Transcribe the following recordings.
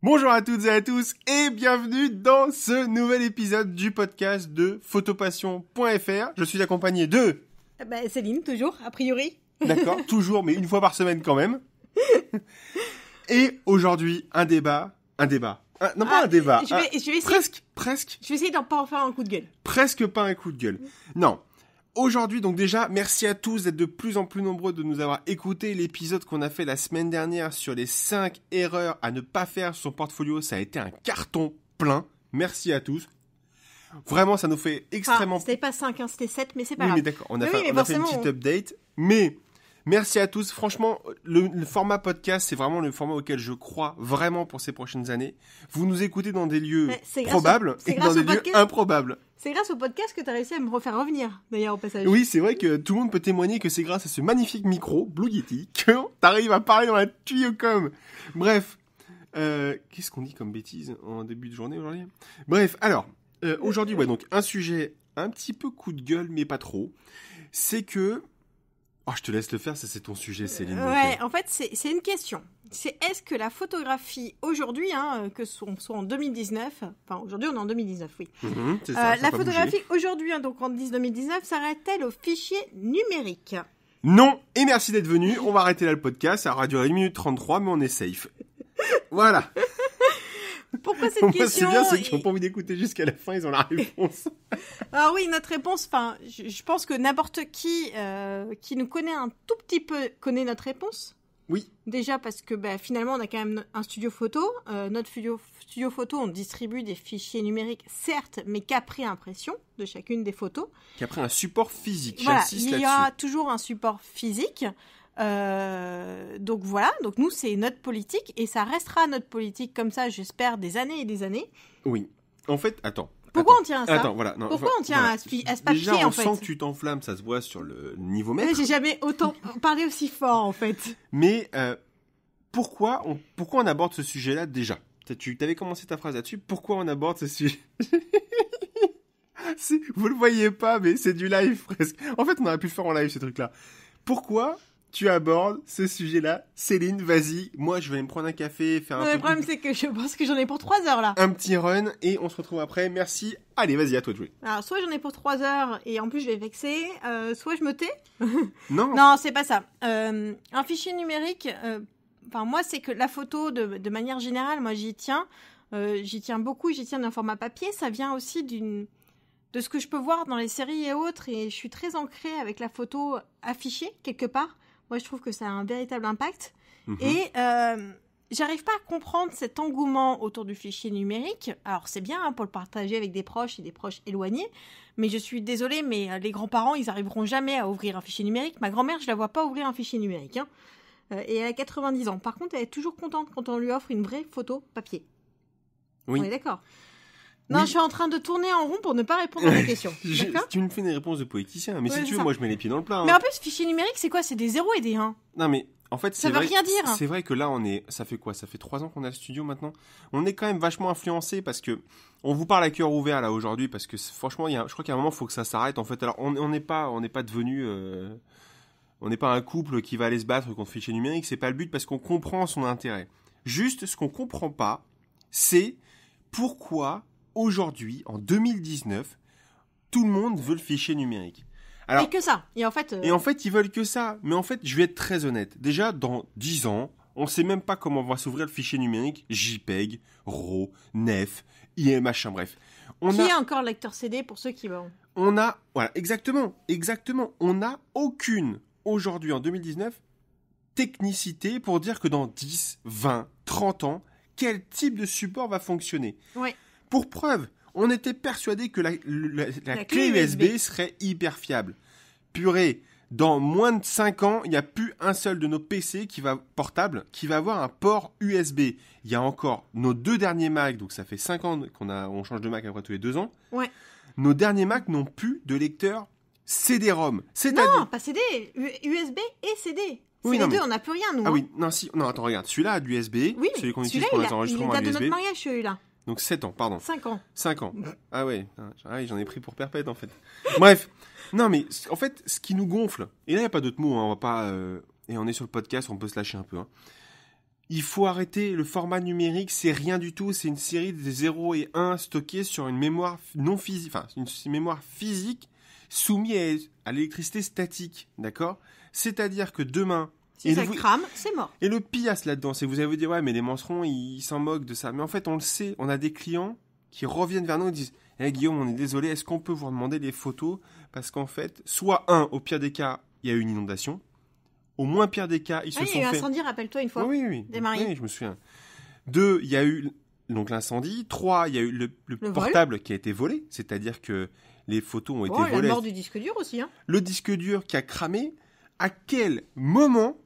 Bonjour à toutes et à tous et bienvenue dans ce nouvel épisode du podcast de photopassion.fr. Je suis accompagné de... Céline, toujours, a priori. D'accord, toujours, mais une fois par semaine quand même. Et aujourd'hui, un débat. Un débat. Je vais essayer... Presque. Je vais essayer d'en pas en faire un coup de gueule. Presque pas un coup de gueule. Non. Aujourd'hui, donc déjà, merci à tous d'être de plus en plus nombreux de nous avoir écouté. L'épisode qu'on a fait la semaine dernière sur les 5 erreurs à ne pas faire sur son portfolio, ça a été un carton plein. Merci à tous. Vraiment, ça nous fait extrêmement... C'était pas 5, hein, c'était 7, mais c'est pas grave. Oui, mais d'accord, on a fait une petite update. Mais merci à tous. Franchement, le format podcast, c'est vraiment le format auquel je crois vraiment pour ces prochaines années. Vous nous écoutez dans des lieux probables et dans des lieux improbables. C'est grâce au podcast que tu as réussi à me refaire revenir, d'ailleurs, au passage. Oui, c'est vrai que tout le monde peut témoigner que c'est grâce à ce magnifique micro, Blue Yeti, que t'arrives à parler dans la tuyaucom. Bref, qu'est-ce qu'on dit comme bêtise en début de journée aujourd'hui ? Bref, alors, aujourd'hui, donc un sujet un petit peu coup de gueule, mais pas trop. C'est que... Oh, je te laisse le faire, ça c'est ton sujet, Céline. En fait, c'est une question. C'est est-ce que la photographie aujourd'hui, que soit en 2019, enfin aujourd'hui on est en 2019, oui. C'est ça, la photographie aujourd'hui, donc en 2019, s'arrête-t-elle au fichier numérique ? Non, et merci d'être venu. On va arrêter là le podcast, ça aura duré 1 minute 33, mais on est safe. Voilà. Pourquoi cette question ? C'est bien, ceux qui n'ont pas envie d'écouter jusqu'à la fin, ils ont la réponse. Alors oui, notre réponse, je pense que n'importe qui nous connaît un tout petit peu connaît notre réponse. Oui. Déjà parce que finalement, on a quand même un studio photo. Notre studio photo, on distribue des fichiers numériques, certes, mais qu'après impression de chacune des photos. Qu'après un support physique, voilà, j'insiste là-dessus. Il y a toujours un support physique. Donc voilà, donc nous, c'est notre politique et ça restera notre politique comme ça, j'espère, des années et des années. Oui. En fait, attends. Pourquoi on tient à ça ? Pourquoi on tient à ce papier, déjà, en fait ? Déjà, on sent que tu t'enflammes, ça se voit sur le niveau mètre. J'ai jamais autant parlé aussi fort, en fait. Mais pourquoi on aborde ce sujet-là déjà ? Tu avais commencé ta phrase là-dessus. Pourquoi on aborde ce sujet ? Vous le voyez pas, mais c'est du live presque. En fait, on aurait pu le faire en live, ce truc-là. Pourquoi tu abordes ce sujet-là? Céline, vas-y. Moi, je vais aller me prendre un café, faire un peu... Le problème, c'est que je pense que j'en ai pour 3 heures, là. Un petit run, et on se retrouve après. Merci. Allez, vas-y, à toi de jouer. Alors, soit j'en ai pour 3 heures, et en plus, je vais vexer. Soit je me tais. Non. Non, c'est pas ça. Un fichier numérique... moi, c'est que la photo, de manière générale, moi, j'y tiens. J'y tiens beaucoup. J'y tiens d'un format papier. Ça vient aussi de ce que je peux voir dans les séries et autres. Et je suis très ancrée avec la photo affichée, quelque part. Moi, je trouve que ça a un véritable impact. Et j'arrive pas à comprendre cet engouement autour du fichier numérique. Alors, c'est bien pour le partager avec des proches et des proches éloignés. Mais je suis désolée, mais les grands-parents, ils arriveront jamais à ouvrir un fichier numérique. Ma grand-mère, je la vois pas ouvrir un fichier numérique. Et elle a 90 ans. Par contre, elle est toujours contente quand on lui offre une vraie photo papier. Oui. On est d'accord ? Non, je suis en train de tourner en rond pour ne pas répondre à la question. Tu me fais des réponses de poéticien. Mais si tu veux, moi, je mets les pieds dans le plat. Mais en plus, fichier numérique, c'est quoi ? C'est des 0 et des 1. Non, mais en fait, ça veut rien dire. C'est vrai que là, ça fait quoi ? Ça fait 3 ans qu'on a le studio maintenant. On est quand même vachement influencé parce que on vous parle à cœur ouvert là aujourd'hui parce que franchement, je crois qu'à un moment, il faut que ça s'arrête. En fait, alors on n'est pas devenu, on n'est pas un couple qui va aller se battre contre le fichier numérique. C'est pas le but parce qu'on comprend son intérêt. Juste, ce qu'on comprend pas, c'est pourquoi aujourd'hui, en 2019, tout le monde veut le fichier numérique. Alors, et que ça. Et en fait, ils veulent que ça. Mais en fait, je vais être très honnête. Déjà, dans 10 ans, on sait même pas comment va s'ouvrir le fichier numérique JPEG, RAW, NEF, machin, bref. Qui est encore lecteur CD pour ceux qui vont. Voilà, exactement. On n'a aucune, aujourd'hui, en 2019, technicité pour dire que dans 10, 20, 30 ans, quel type de support va fonctionner. Ouais. Pour preuve, on était persuadé que la clé USB serait hyper fiable. Purée, dans moins de 5 ans, il n'y a plus un seul de nos PC portables qui va avoir un port USB. Il y a encore nos 2 derniers Mac, donc ça fait 5 ans qu'on change de Mac après tous les 2 ans. Ouais. Nos derniers Mac n'ont plus de lecteur CD-ROM. Non, pas CD, USB et CD. C'est les deux, on n'a plus rien, nous. Ah oui, non, attends, regarde, celui-là a du USB. Oui, celui qu'on utilise pour les enregistrements il date USB. de notre mariage, celui-là. Donc 7 ans, pardon. 5 ans. 5 ans. Ah ouais, j'en ai pris pour perpète en fait. Bref, non mais en fait, ce qui nous gonfle, et là il n'y a pas d'autre mot, on va pas... et on est sur le podcast, on peut se lâcher un peu. Il faut arrêter le format numérique, c'est rien du tout, c'est une série de 0 et 1 stockés sur une mémoire non physique, enfin une mémoire physique soumise à l'électricité statique, d'accord? C'est-à-dire que demain... Si ça crame, c'est mort. Et le pire là-dedans, c'est que vous allez vous dire, ouais, mais les mancerons, ils s'en moquent de ça. Mais en fait, on le sait, on a des clients qui reviennent vers nous et disent, Guillaume, on est désolé, est-ce qu'on peut vous demander des photos? Parce qu'en fait, soit au pire des cas, il y a eu une inondation. Au moins pire des cas, ils se sont fait... Il y a eu un incendie, rappelle-toi, une fois. Oui. Des mariés. Oui, je me souviens. 2, il y a eu donc l'incendie. 3, il y a eu le portable qui a été volé. C'est-à-dire que les photos ont été volées. La mort du disque dur aussi. Hein. Le disque dur qui a cramé. À quel moment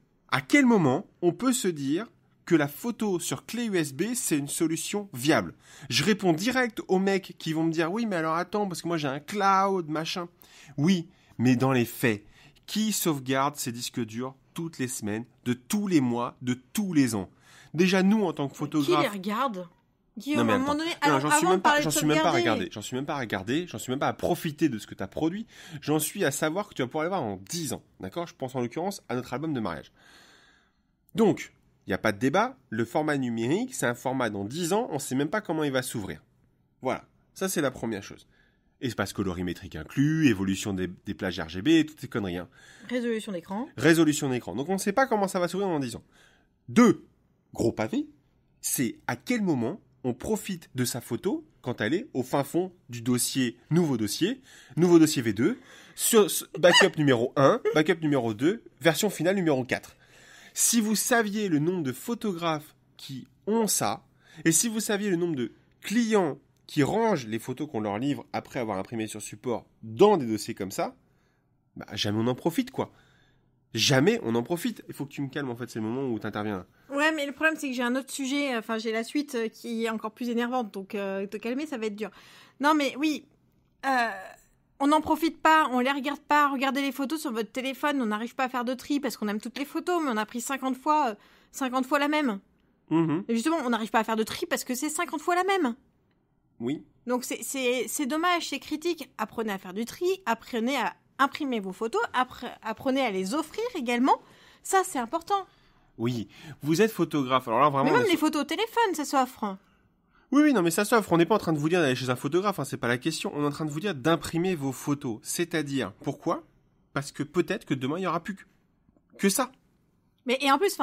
on peut se dire que la photo sur clé USB, c'est une solution viable? Je réponds direct aux mecs qui vont me dire, oui, mais alors attends, parce que moi j'ai un cloud, machin. Oui, mais dans les faits, qui sauvegarde ces disques durs toutes les semaines, de tous les mois, de tous les ans? Déjà, nous, en tant que photographes... Qui les regarde? Guillaume, non, à un moment donné... j'en suis même pas à regarder, j'en suis même pas à profiter de ce que tu as produit, j'en suis à savoir que tu vas pouvoir les voir en 10 ans, d'accord? Je pense en l'occurrence à notre album de mariage. Donc, il n'y a pas de débat, le format numérique, c'est un format dans 10 ans, on ne sait même pas comment il va s'ouvrir. Voilà, ça c'est la première chose. Espace colorimétrique inclus, évolution des plages RGB, toutes ces conneries. Hein. Résolution d'écran. Résolution d'écran. Donc on ne sait pas comment ça va s'ouvrir dans 10 ans. 2, gros pavé, c'est à quel moment on profite de sa photo quand elle est au fin fond du nouveau dossier V2, sur backup numéro 1, backup numéro 2, version finale numéro 4. Si vous saviez le nombre de photographes qui ont ça, et si vous saviez le nombre de clients qui rangent les photos qu'on leur livre après avoir imprimé sur support dans des dossiers comme ça, bah, jamais on en profite, quoi. Jamais on en profite. Il faut que tu me calmes, en fait, c'est le moment où tu interviens. Ouais, mais le problème, c'est que j'ai un autre sujet, enfin, j'ai la suite qui est encore plus énervante, donc te calmer, ça va être dur. Non, mais oui, on n'en profite pas, on les regarde pas. Regardez les photos sur votre téléphone, on n'arrive pas à faire de tri parce qu'on aime toutes les photos, mais on a pris 50 fois la même. Mmh. Et justement, on n'arrive pas à faire de tri parce que c'est 50 fois la même. Oui. Donc c'est dommage, c'est critique. Apprenez à faire du tri, apprenez à imprimer vos photos, apprenez à les offrir également. Ça, c'est important. Oui, vous êtes photographe. Alors là, vraiment, mais même les photos au téléphone, ça s'offre. Oui, non, mais ça s'offre. On n'est pas en train de vous dire d'aller chez un photographe, hein, c'est pas la question. On est en train de vous dire d'imprimer vos photos. C'est-à-dire, pourquoi? Parce que peut-être que demain, il n'y aura plus que ça. Mais et en plus,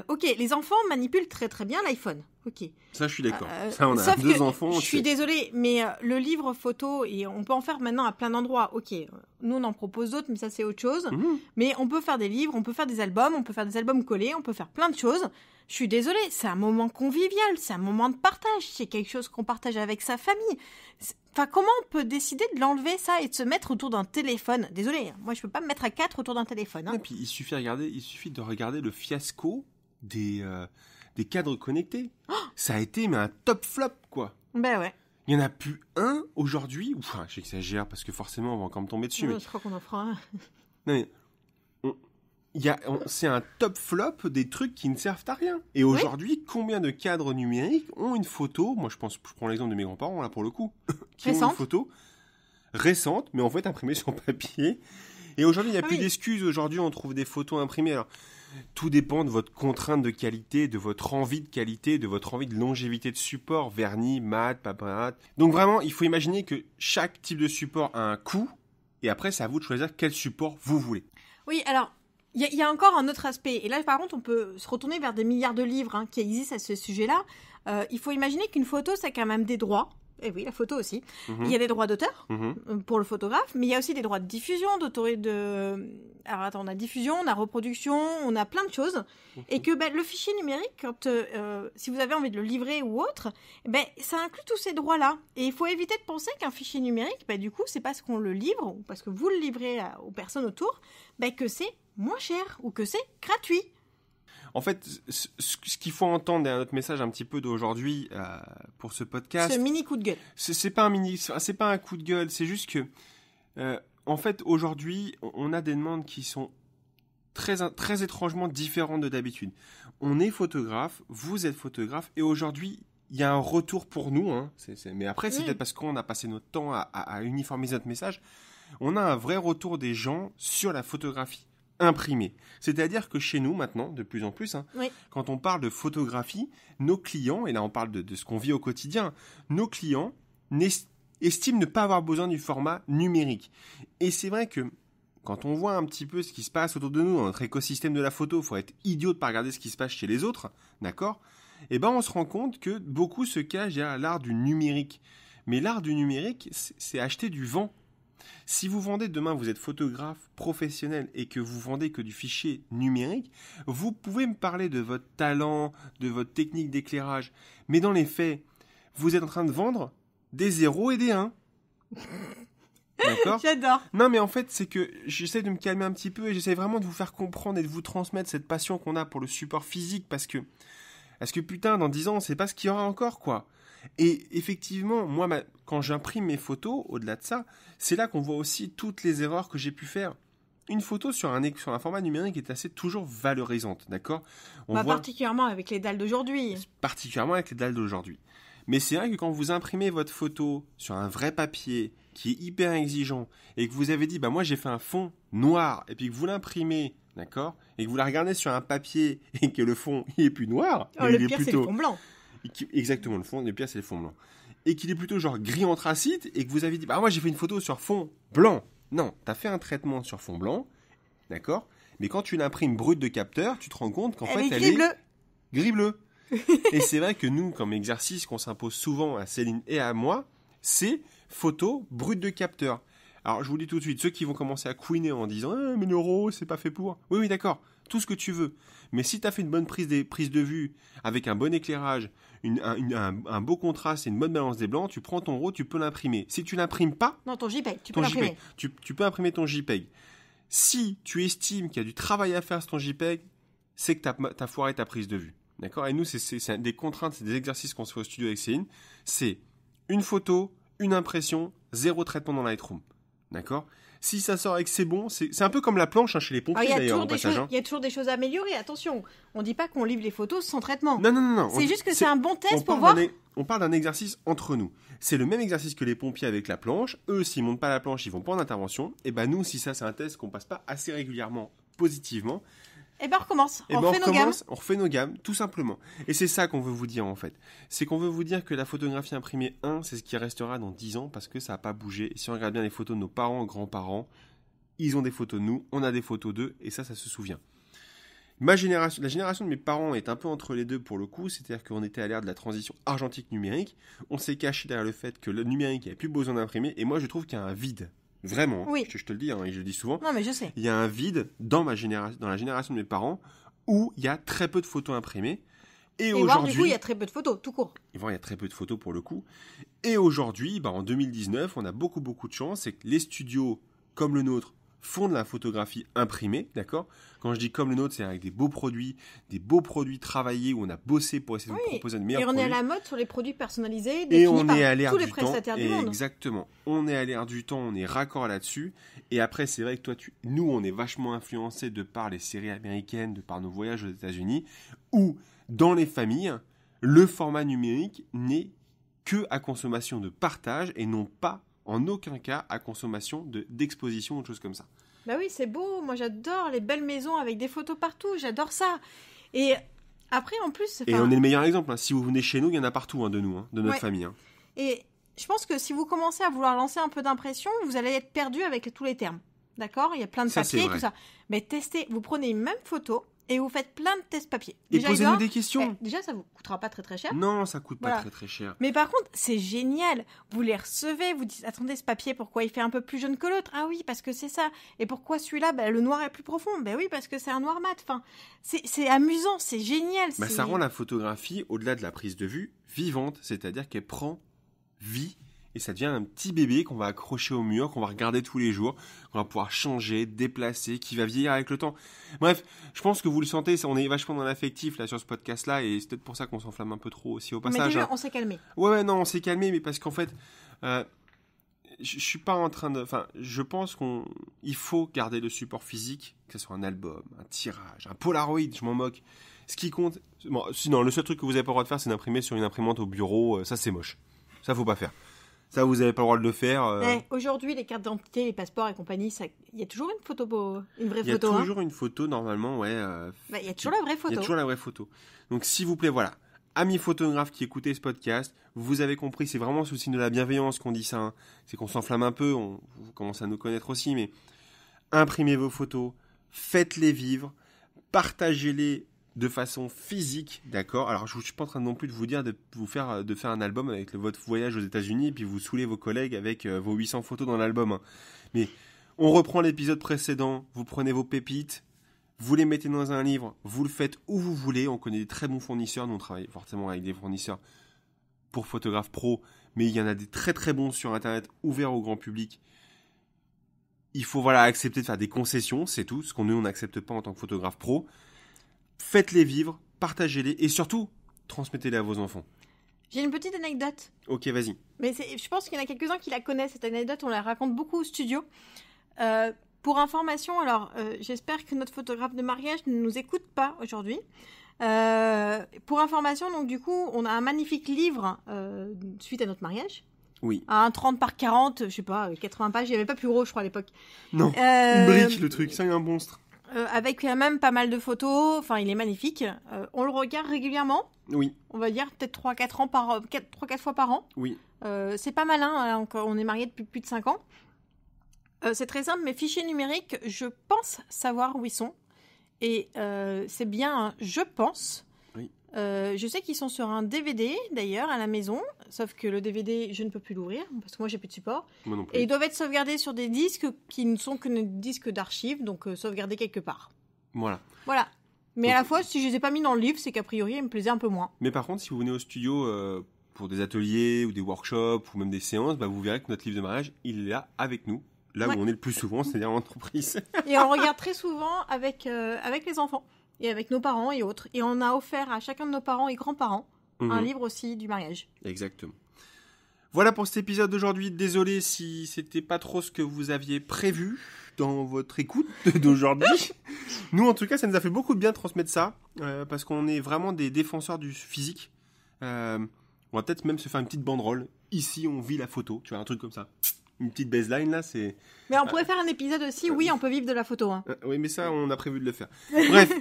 ok, les enfants manipulent très très bien l'iPhone. Ok. Ça, je suis d'accord. Ça, on a 2 enfants. Je suis désolée, mais le livre photo, et on peut en faire maintenant à plein d'endroits. Ok, nous on en propose d'autres, mais ça c'est autre chose. Mmh. Mais on peut faire des livres, on peut faire des albums collés, on peut faire plein de choses. Je suis désolée, c'est un moment convivial, c'est un moment de partage, c'est quelque chose qu'on partage avec sa famille. Enfin, comment on peut décider de l'enlever ça et de se mettre autour d'un téléphone? Désolée, moi je peux pas me mettre à 4 autour d'un téléphone. Hein. Et puis il suffit de regarder le fiasco des cadres connectés. Oh, ça a été un top flop, quoi. Ben ouais. Il n'y en a plus un aujourd'hui. Enfin, j'exagère parce que forcément on va encore me tomber dessus. Ouais, mais... Je crois qu'on en fera un. Non, mais c'est un top flop des trucs qui ne servent à rien. Et aujourd'hui, combien de cadres numériques ont une photo? Moi, je prends l'exemple de mes grands-parents, là, pour le coup. Qui ont une photo récente, mais en fait imprimée sur papier. Et aujourd'hui, il n'y a plus d'excuses. Aujourd'hui, on trouve des photos imprimées. Alors, tout dépend de votre contrainte de qualité, de votre envie de qualité, de votre envie de longévité de support, vernis, mat, papier. Donc vraiment, il faut imaginer que chaque type de support a un coût. Et après, c'est à vous de choisir quel support vous voulez. Oui, alors... Il y a encore un autre aspect. Et là, par contre, on peut se retourner vers des milliards de livres qui existent à ce sujet-là. Il faut imaginer qu'une photo, ça a quand même des droits. Et oui, la photo aussi. Il y a des droits d'auteur pour le photographe, mais il y a aussi des droits de diffusion, Alors attends, on a diffusion, on a reproduction, on a plein de choses. Et que le fichier numérique, quand si vous avez envie de le livrer ou autre, ça inclut tous ces droits-là. Et il faut éviter de penser qu'un fichier numérique, du coup, c'est parce qu'on le livre, ou parce que vous le livrez aux personnes autour, que c'est moins cher ou que c'est gratuit. En fait, ce qu'il faut entendre derrière notre message un petit peu d'aujourd'hui pour ce podcast... Ce mini coup de gueule. C'est pas un coup de gueule, c'est juste que... en fait, aujourd'hui, on a des demandes qui sont très, très étrangement différentes de d'habitude. On est photographe, vous êtes photographe, et aujourd'hui, il y a un retour pour nous. Hein, mais après, c'est peut-être parce qu'on a passé notre temps à uniformiser notre message. On a un vrai retour des gens sur la photographie. imprimée. C'est-à-dire que chez nous, maintenant, de plus en plus, Oui. quand on parle de photographie, nos clients, et là on parle de ce qu'on vit au quotidien, nos clients estiment ne pas avoir besoin du format numérique. Et c'est vrai que quand on voit un petit peu ce qui se passe autour de nous, dans notre écosystème de la photo, il faut être idiot de ne pas regarder ce qui se passe chez les autres, d'accord ? Et ben on se rend compte que beaucoup se cachent derrière l'art du numérique. Mais l'art du numérique, c'est acheter du vent. Si vous vendez demain, vous êtes photographe professionnel et que vous vendez que du fichier numérique, vous pouvez me parler de votre talent, de votre technique d'éclairage. Mais dans les faits, vous êtes en train de vendre des 0 et des 1. D'accord ? J'adore. Non, mais en fait, c'est que j'essaie de me calmer un petit peu et j'essaie vraiment de vous faire comprendre et de vous transmettre cette passion qu'on a pour le support physique parce que putain, dans 10 ans, on sait pas ce qu'il y aura encore, quoi. Et effectivement, moi, quand j'imprime mes photos, au-delà de ça, c'est là qu'on voit aussi toutes les erreurs que j'ai pu faire. Une photo sur un format numérique est assez toujours valorisante, d'accord ? Particulièrement avec les dalles d'aujourd'hui. Particulièrement avec les dalles d'aujourd'hui. Mais c'est vrai que quand vous imprimez votre photo sur un vrai papier qui est hyper exigeant et que vous avez dit, moi j'ai fait un fond noir et puis que vous l'imprimez, d'accord ? Et que vous la regardez sur un papier et que le fond il est plus noir. Le pire, c'est le fond blanc. Exactement, le pire c'est le fond blanc. Et qu'il est plutôt genre gris anthracite et que vous avez dit, moi j'ai fait une photo sur fond blanc. Non, t'as fait un traitement sur fond blanc, d'accord ? Mais quand tu l'imprimes brute de capteur, tu te rends compte qu'en fait elle est gris-bleu. Et c'est vrai que nous, comme exercice qu'on s'impose souvent à Céline et à moi, c'est photo brute de capteur. Alors je vous dis tout de suite, ceux qui vont commencer à couiner en disant « mais l'euro, c'est pas fait pour ». Oui, d'accord, tout ce que tu veux. Mais si tu as fait une bonne prise de vue, avec un bon éclairage, un beau contraste et une bonne balance des blancs, tu prends ton RAW, tu peux l'imprimer. Si tu l'imprimes pas... Non, ton JPEG, tu peux l'imprimer. Tu peux imprimer ton JPEG. Si tu estimes qu'il y a du travail à faire sur ton JPEG, c'est que t'as foiré ta prise de vue. D'accord ? Et nous, c'est des contraintes, c'est des exercices qu'on se fait au studio avec Céline. C'est une photo, une impression, 0 traitement dans Lightroom. D'accord ? Si ça sort et que c'est bon, c'est un peu comme la planche chez les pompiers d'ailleurs au passage. Il y a toujours des choses à améliorer, attention. On ne dit pas qu'on livre les photos sans traitement. Non. C'est juste que c'est un bon test pour voir. On parle d'un exercice entre nous. C'est le même exercice que les pompiers avec la planche. Eux, s'ils ne montent pas la planche, ils vont pas en intervention. Et nous, si ça c'est un test qu'on passe pas assez régulièrement positivement, on recommence. On refait nos gammes, tout simplement. Et c'est ça qu'on veut vous dire, en fait. C'est qu'on veut vous dire que la photographie imprimée 1, c'est ce qui restera dans 10 ans parce que ça n'a pas bougé. Et si on regarde bien les photos de nos parents, grands-parents, ils ont des photos de nous, on a des photos d'eux, et ça se souvient. La génération de mes parents est un peu entre les deux pour le coup, c'est-à-dire qu'on était à l'ère de la transition argentique-numérique. On s'est caché derrière le fait que le numérique n'avait plus besoin d'imprimer, et moi je trouve qu'il y a un vide. Vraiment, oui. Je te le dis, et je le dis souvent. Non, mais je sais. Il y a un vide dans la génération de mes parents où il y a très peu de photos imprimées. Et aujourd'hui, du coup, il y a très peu de photos, tout court. Il y a très peu de photos pour le coup. Et aujourd'hui, en 2019, on a beaucoup de chance, c'est que les studios comme le nôtre font de la photographie imprimée, d'accord ? Quand je dis comme le nôtre, c'est avec des beaux produits travaillés où on a bossé pour essayer de vous proposer de meilleurs produits. Et on est à la mode sur les produits personnalisés, et on est à par l'ère tous du les prestataires du monde. Exactement. On est à l'ère du temps, on est raccord là-dessus. Et après, c'est vrai que nous, on est vachement influencés de par les séries américaines, de par nos voyages aux États-Unis, où dans les familles, le format numérique n'est que à consommation de partage et non pas en aucun cas à consommation d'exposition ou de choses comme ça. Bah oui, c'est beau. Moi, j'adore les belles maisons avec des photos partout. J'adore ça. Et après, en plus... Et on est le meilleur exemple. Si vous venez chez nous, il y en a partout de nous, de notre famille. Et je pense que si vous commencez à vouloir lancer un peu d'impression, vous allez être perdu avec tous les termes. D'accord ? Il y a plein de papiers, tout ça. Mais testez. Vous prenez une même photo et vous faites plein de tests papier. Et posez-nous des questions. Déjà, ça vous coûtera pas très cher. Non, ça coûte pas très cher. Mais par contre, c'est génial. Vous les recevez, vous dites, attendez, ce papier, pourquoi il fait un peu plus jaune que l'autre ? Ah oui, parce que c'est ça. Et pourquoi celui-là, le noir est plus profond ? Ben oui, parce que c'est un noir mat. Enfin, c'est amusant, c'est génial. Ça rend la photographie, au-delà de la prise de vue, vivante. C'est-à-dire qu'elle prend vie. Et ça devient un petit bébé qu'on va accrocher au mur, qu'on va regarder tous les jours, qu'on va pouvoir changer, déplacer, qui va vieillir avec le temps. Bref, je pense que vous le sentez, on est vachement dans l'affectif là sur ce podcast-là, et c'est peut-être pour ça qu'on s'enflamme un peu trop aussi au passage. Mais déjà, on s'est calmé. Ouais, non, on s'est calmé, mais parce qu'en fait, je suis pas en train de... Enfin, je pense qu'il faut garder le support physique, que ce soit un album, un tirage, un Polaroid, je m'en moque. Ce qui compte... Bon, sinon, le seul truc que vous avez pas le droit de faire, c'est d'imprimer sur une imprimante au bureau, ça c'est moche. Ça faut pas faire. Ça, vous n'avez pas le droit de le faire. Aujourd'hui, les cartes d'identité, les passeports et compagnie, il y a toujours une photo, une vraie photo. Il y a toujours une photo, normalement, ouais. Il y a toujours la vraie photo. Il y a toujours la vraie photo. Donc, s'il vous plaît, voilà. Amis photographes qui écoutez ce podcast, vous avez compris, c'est vraiment sous le signe de la bienveillance qu'on dit ça. Hein. C'est qu'on s'enflamme un peu, vous commencez à nous connaître aussi, mais imprimez vos photos, faites-les vivre, partagez-les de façon physique, d'accord. Alors, je ne suis pas en train non plus de vous dire de faire un album avec votre voyage aux États-Unis et puis vous saoulez vos collègues avec vos 800 photos dans l'album. Hein. Mais on reprend l'épisode précédent, vous prenez vos pépites, vous les mettez dans un livre, vous le faites où vous voulez. On connaît des très bons fournisseurs, nous on travaille forcément avec des fournisseurs pour photographes pro, mais il y en a des très très bons sur Internet, ouverts au grand public. Il faut accepter de faire des concessions, c'est tout, ce qu'on nous on n'accepte pas en tant que photographe pro. Faites-les vivre, partagez-les et surtout, transmettez-les à vos enfants. J'ai une petite anecdote. Ok, vas-y. Mais je pense qu'il y en a quelques-uns qui la connaissent, cette anecdote. On la raconte beaucoup au studio. Pour information, alors, j'espère que notre photographe de mariage ne nous écoute pas aujourd'hui. Pour information, donc du coup, on a un magnifique livre suite à notre mariage. Oui. Un 30 par 40, je sais pas, 80 pages. Il n'y avait pas plus gros, je crois, à l'époque. Non, une brique, le truc. C'est un monstre. Avec quand même pas mal de photos, enfin il est magnifique. On le regarde régulièrement. Oui. On va dire peut-être 3-4 fois par an. Oui. C'est pas malin, hein, on est mariés depuis plus de 5 ans. C'est très simple, mes fichiers numériques, je pense savoir où ils sont. Et c'est bien, je pense. Oui. Je sais qu'ils sont sur un DVD d'ailleurs à la maison, sauf que le DVD, je ne peux plus l'ouvrir parce que moi j'ai plus de support. Moi non plus. Et ils doivent être sauvegardés sur des disques qui ne sont que des disques d'archives, donc sauvegardés quelque part. Voilà. Mais donc, à la fois, si je les ai pas mis dans le livre, c'est qu'a priori, ils me plaisaient un peu moins. Mais par contre, si vous venez au studio pour des ateliers ou des workshops ou même des séances, vous verrez que notre livre de mariage, il est là avec nous, là où on est le plus souvent, c'est-à-dire en entreprise. Et on le regarde très souvent avec les enfants. Et avec nos parents et autres. Et on a offert à chacun de nos parents et grands-parents un livre aussi du mariage. Exactement. Voilà pour cet épisode d'aujourd'hui. Désolé si c'était pas trop ce que vous aviez prévu dans votre écoute d'aujourd'hui. Nous, en tout cas, ça nous a fait beaucoup de bien de transmettre ça, parce qu'on est vraiment des défenseurs du physique. On va peut-être même se faire une petite banderole. Ici, on vit la photo. Tu vois, un truc comme ça. Une petite baseline, là, c'est... Mais on pourrait faire un épisode aussi, oui, on peut vivre de la photo. Hein. Oui, mais ça, on a prévu de le faire. Bref.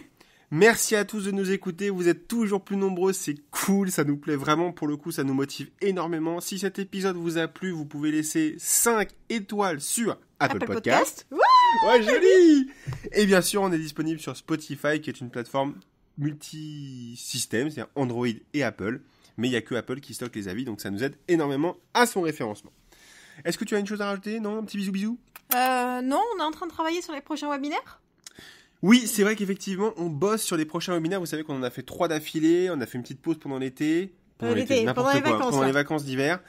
Merci à tous de nous écouter, vous êtes toujours plus nombreux, c'est cool, ça nous plaît vraiment, pour le coup ça nous motive énormément. Si cet épisode vous a plu, vous pouvez laisser 5 étoiles sur Apple Podcast. Ouais, joli. Et bien sûr, on est disponible sur Spotify, qui est une plateforme multi-système, c'est-à-dire Android et Apple. Mais il n'y a que Apple qui stocke les avis, donc ça nous aide énormément à son référencement. Est-ce que tu as une chose à rajouter? Non, un petit bisou? Non, on est en train de travailler sur les prochains webinaires. Oui, c'est vrai qu'effectivement, on bosse sur les prochains webinaires. Vous savez qu'on en a fait 3 d'affilée. On a fait une petite pause pendant l'été. Pendant les vacances d'hiver.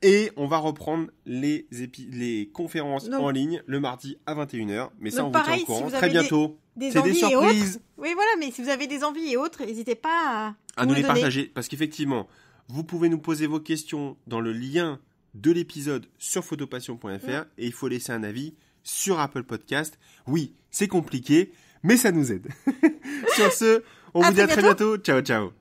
Et on va reprendre les conférences en ligne le mardi à 21h. Mais ça, donc on vous tient au courant très bientôt. C'est des surprises. Oui, voilà, mais si vous avez des envies et autres, n'hésitez pas à nous les partager. Parce qu'effectivement, vous pouvez nous poser vos questions dans le lien de l'épisode sur photopassion.fr et il faut laisser un avis sur Apple Podcast. Oui, c'est compliqué, mais ça nous aide. Sur ce, on vous dit à très bientôt. Ciao, ciao.